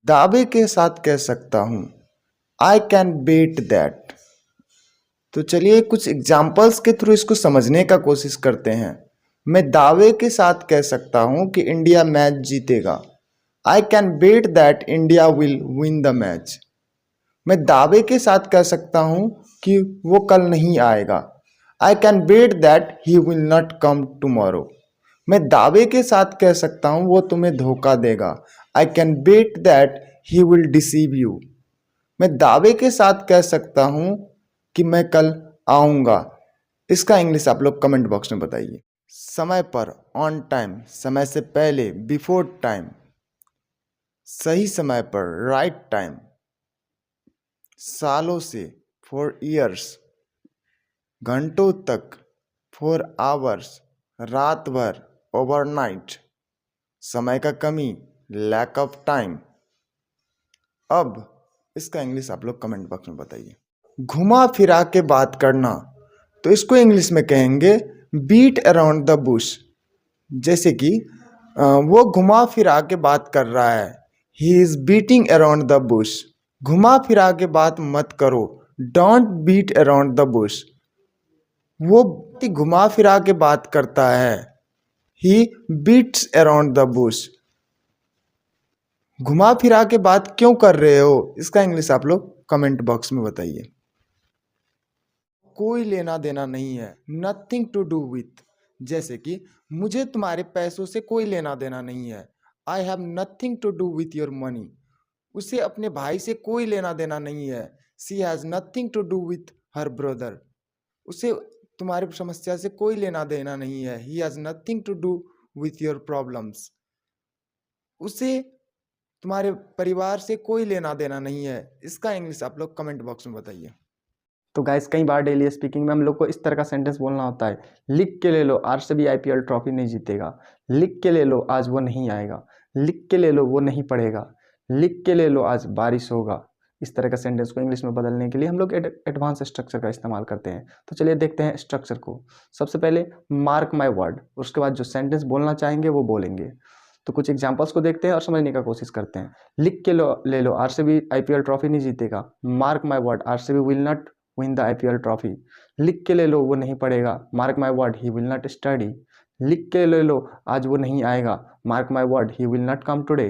दावे के साथ कह सकता हूँ आई कैन बेट दैट। तो चलिए कुछ एग्जाम्पल्स के थ्रू इसको समझने का कोशिश करते हैं। मैं दावे के साथ कह सकता हूँ कि इंडिया मैच जीतेगा। I can bet that India will win the match. मैं दावे के साथ कह सकता हूँ कि वो कल नहीं आएगा। I can bet that he will not come tomorrow. मैं दावे के साथ कह सकता हूँ वो तुम्हें धोखा देगा। I can bet that he will deceive you. मैं दावे के साथ कह सकता हूँ कि मैं कल आऊँगा। इसका इंग्लिश आप लोग कमेंट बॉक्स में बताइए। समय पर, ऑन टाइम, समय से पहले, बिफोर टाइम, सही समय पर, राइट टाइम, सालों से, फॉर ईयर्स, घंटों तक, फॉर आवर्स, रात भर, ओवरनाइट, समय का कमी, लैक ऑफ टाइम। अब इसका इंग्लिश आप लोग कमेंट बॉक्स में बताइए। घुमा फिरा के बात करना, तो इसको इंग्लिश में कहेंगे बीट अराउंड द बुश। जैसे कि वो घुमा फिरा के बात कर रहा है, he is beating around the bush. घुमा फिरा के बात मत करो, don't beat around the bush. वो घुमा फिरा के बात करता है, he beats around the bush. घुमा फिरा के बात क्यों कर रहे हो, इसका इंग्लिश आप लोग कमेंट बॉक्स में बताइए। कोई लेना देना नहीं है, नथिंग टू डू विथ। जैसे कि मुझे तुम्हारे पैसों से कोई लेना देना नहीं है, I have nothing to do with your money. उसे अपने भाई से कोई लेना देना नहीं है, she has nothing to do with her brother. उसे तुम्हारी समस्या से कोई लेना देना नहीं है, he has nothing to do with your problems. उसे तुम्हारे परिवार से कोई लेना देना नहीं है। इसका इंग्लिश आप लोग कमेंट बॉक्स में बताइए। तो गाइस कई बार डेली स्पीकिंग में हम लोग को इस तरह का सेंटेंस बोलना होता है, लिख के ले लो आरसीबी आईपीएल ट्रॉफी नहीं जीतेगा, लिख के ले लो आज वो नहीं आएगा, लिख के ले लो वो नहीं पढ़ेगा, लिख के ले लो आज बारिश होगा। इस तरह का सेंटेंस को इंग्लिश में बदलने के लिए हम लोग एडवांस स्ट्रक्चर का इस्तेमाल करते हैं। तो चलिए देखते हैं स्ट्रक्चर को। सबसे पहले मार्क माई वर्ड, उसके बाद जो सेंटेंस बोलना चाहेंगे वो बोलेंगे। तो कुछ एग्जाम्पल्स को देखते हैं और समझने का कोशिश करते हैं। लिख के ले लो आरसीबी आईपीएल ट्रॉफी नहीं जीतेगा, mark my word RCB will not win the IPL trophy. लिख के ले लो वो नहीं पढ़ेगा, mark my word he will not study. लिख के ले लो आज वो नहीं आएगा, mark my word he will not come today.